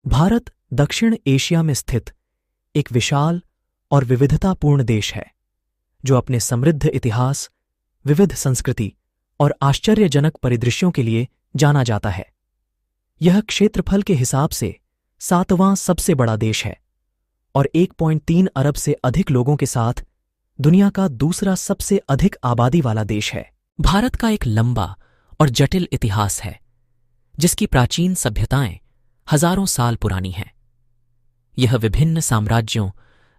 भारत दक्षिण एशिया में स्थित एक विशाल और विविधतापूर्ण देश है जो अपने समृद्ध इतिहास, विविध संस्कृति और आश्चर्यजनक परिदृश्यों के लिए जाना जाता है। यह क्षेत्रफल के हिसाब से 7वां सबसे बड़ा देश है और 1.3 अरब से अधिक लोगों के साथ दुनिया का दूसरा सबसे अधिक आबादी वाला देश है। भारत का एक लंबा और जटिल इतिहास है जिसकी प्राचीन सभ्यताएं हजारों साल पुरानी हैं। यह विभिन्न साम्राज्यों,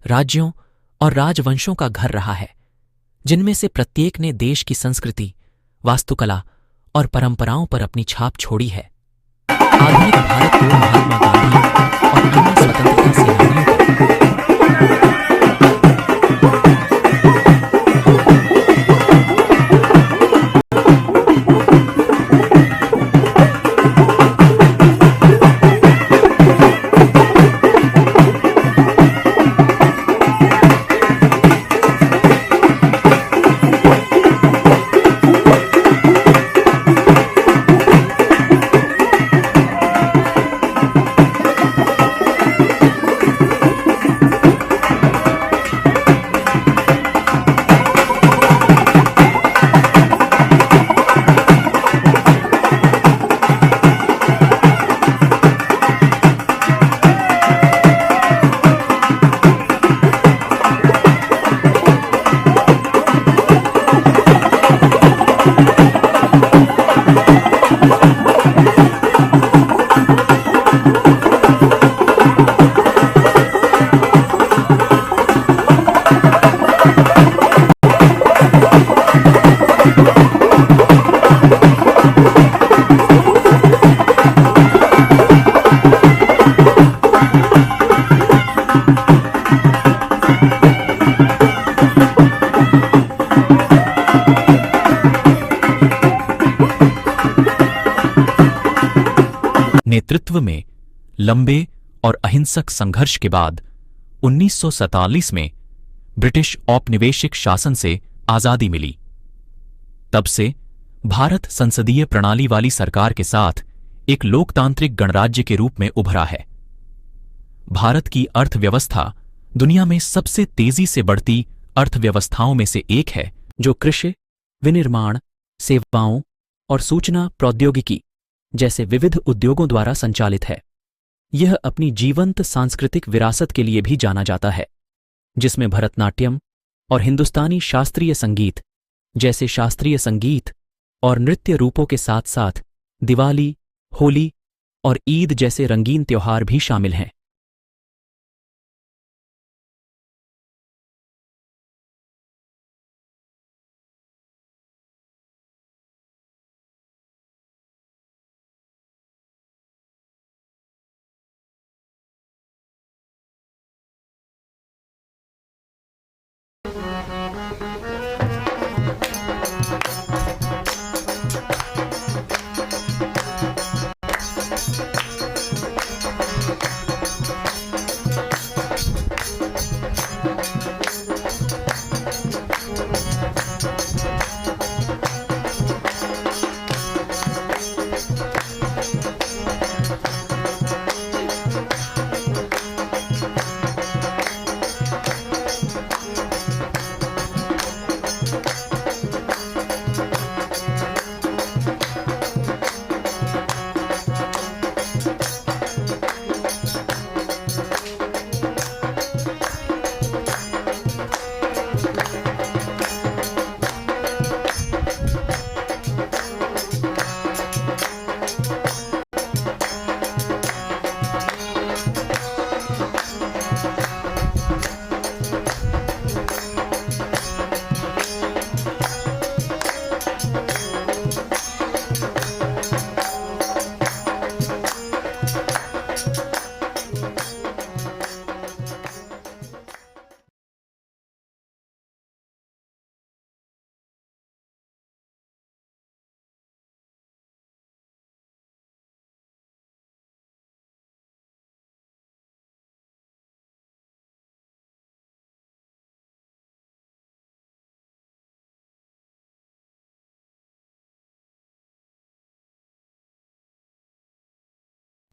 राज्यों और राजवंशों का घर रहा है, जिनमें से प्रत्येक ने देश की संस्कृति, वास्तुकला और परंपराओं पर अपनी छाप छोड़ी है। आधुनिक भारत को महात्मा गांधी और अन्य स्वतंत्रता सेनानियों के नेतृत्व में लंबे और अहिंसक संघर्ष के बाद 1947 में ब्रिटिश औपनिवेशिक शासन से आजादी मिली। तब से भारत संसदीय प्रणाली वाली सरकार के साथ एक लोकतांत्रिक गणराज्य के रूप में उभरा है। भारत की अर्थव्यवस्था दुनिया में सबसे तेजी से बढ़ती अर्थव्यवस्थाओं में से एक है, जो कृषि, विनिर्माण, सेवाओं और सूचना प्रौद्योगिकी जैसे विविध उद्योगों द्वारा संचालित है। यह अपनी जीवंत सांस्कृतिक विरासत के लिए भी जाना जाता है, जिसमें भरतनाट्यम और हिंदुस्तानी शास्त्रीय संगीत जैसे शास्त्रीय संगीत और नृत्य रूपों के साथ साथ दिवाली, होली और ईद जैसे रंगीन त्योहार भी शामिल हैं।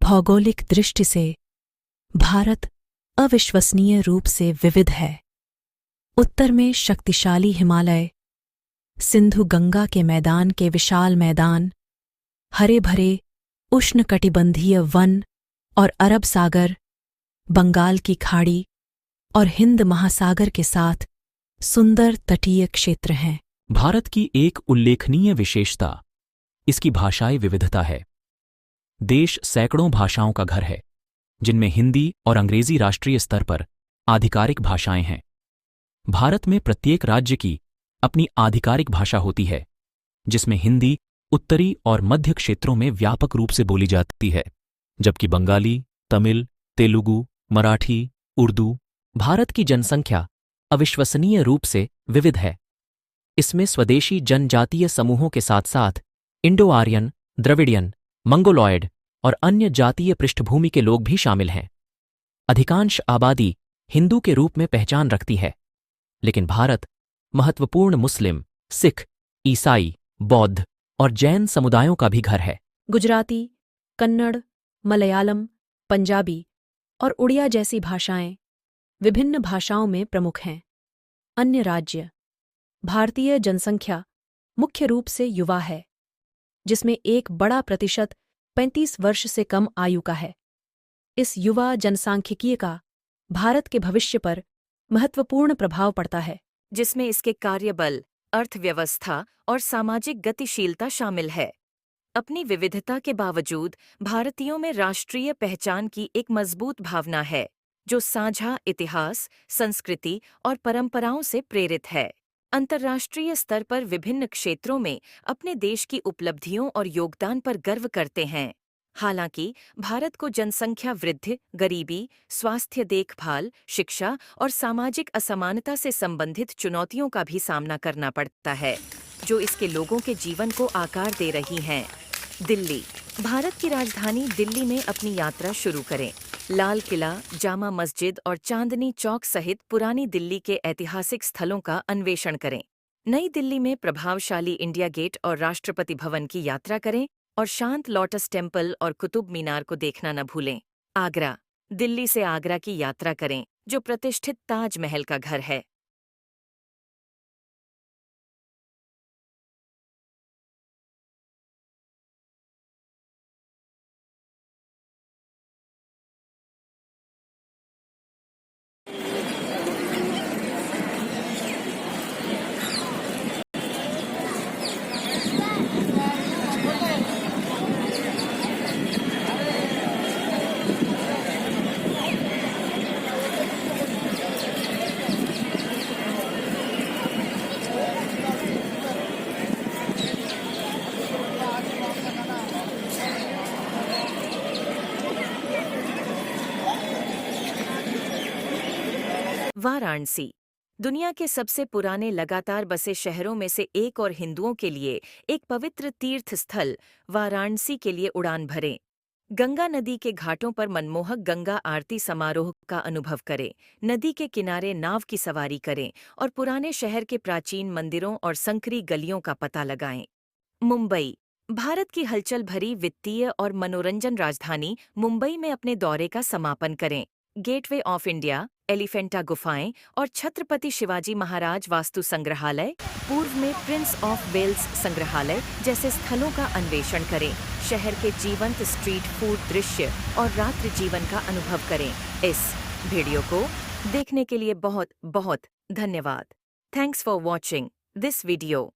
भौगोलिक दृष्टि से भारत अविश्वसनीय रूप से विविध है। उत्तर में शक्तिशाली हिमालय, सिंधु गंगा के मैदान के विशाल मैदान, हरे भरे उष्णकटिबंधीय वन और अरब सागर, बंगाल की खाड़ी और हिंद महासागर के साथ सुंदर तटीय क्षेत्र हैं। भारत की एक उल्लेखनीय विशेषता इसकी भाषाई विविधता है। देश सैकड़ों भाषाओं का घर है, जिनमें हिंदी और अंग्रेजी राष्ट्रीय स्तर पर आधिकारिक भाषाएं हैं। भारत में प्रत्येक राज्य की अपनी आधिकारिक भाषा होती है, जिसमें हिंदी उत्तरी और मध्य क्षेत्रों में व्यापक रूप से बोली जाती है, जबकि बंगाली, तमिल, तेलुगु, मराठी, उर्दू। भारत की जनसंख्या अविश्वसनीय रूप से विविध है। इसमें स्वदेशी जनजातीय समूहों के साथ साथ इंडो आर्यन, द्रविडियन, मंगोलॉयड और अन्य जातीय पृष्ठभूमि के लोग भी शामिल हैं। अधिकांश आबादी हिंदू के रूप में पहचान रखती है, लेकिन भारत महत्वपूर्ण मुस्लिम, सिख, ईसाई, बौद्ध और जैन समुदायों का भी घर है। गुजराती, कन्नड़, मलयालम, पंजाबी और उड़िया जैसी भाषाएं विभिन्न भाषाओं में प्रमुख हैं। अन्य राज्य। भारतीय जनसंख्या मुख्य रूप से युवा है, जिसमें एक बड़ा प्रतिशत 35 वर्ष से कम आयु का है। इस युवा जनसांख्यिकीय का भारत के भविष्य पर महत्वपूर्ण प्रभाव पड़ता है, जिसमें इसके कार्यबल, अर्थव्यवस्था और सामाजिक गतिशीलता शामिल है। अपनी विविधता के बावजूद भारतीयों में राष्ट्रीय पहचान की एक मजबूत भावना है, जो साझा इतिहास, संस्कृति और परंपराओं से प्रेरित है। अंतर्राष्ट्रीय स्तर पर विभिन्न क्षेत्रों में अपने देश की उपलब्धियों और योगदान पर गर्व करते हैं। हालांकि भारत को जनसंख्या वृद्धि, गरीबी, स्वास्थ्य देखभाल, शिक्षा और सामाजिक असमानता से संबंधित चुनौतियों का भी सामना करना पड़ता है, जो इसके लोगों के जीवन को आकार दे रही हैं। दिल्ली। भारत की राजधानी दिल्ली में अपनी यात्रा शुरू करें। लाल किला, जामा मस्जिद और चांदनी चौक सहित पुरानी दिल्ली के ऐतिहासिक स्थलों का अन्वेषण करें। नई दिल्ली में प्रभावशाली इंडिया गेट और राष्ट्रपति भवन की यात्रा करें और शांत लोटस टेम्पल और कुतुब मीनार को देखना न भूलें। आगरा। दिल्ली से आगरा की यात्रा करें, जो प्रतिष्ठित ताजमहल का घर है। वाराणसी। दुनिया के सबसे पुराने लगातार बसे शहरों में से एक और हिंदुओं के लिए एक पवित्र तीर्थ स्थल वाराणसी के लिए उड़ान भरें। गंगा नदी के घाटों पर मनमोहक गंगा आरती समारोह का अनुभव करें, नदी के किनारे नाव की सवारी करें और पुराने शहर के प्राचीन मंदिरों और संकरी गलियों का पता लगाएं। मुंबई। भारत की हलचल भरी वित्तीय और मनोरंजन राजधानी मुंबई में अपने दौरे का समापन करें। गेटवे ऑफ इंडिया, एलिफेंटा गुफाएं और छत्रपति शिवाजी महाराज वास्तु संग्रहालय, पूर्व में प्रिंस ऑफ वेल्स संग्रहालय जैसे स्थलों का अन्वेषण करें। शहर के जीवंत स्ट्रीट फूड दृश्य और रात्रि जीवन का अनुभव करें। इस वीडियो को देखने के लिए बहुत बहुत धन्यवाद। Thanks for watching this video.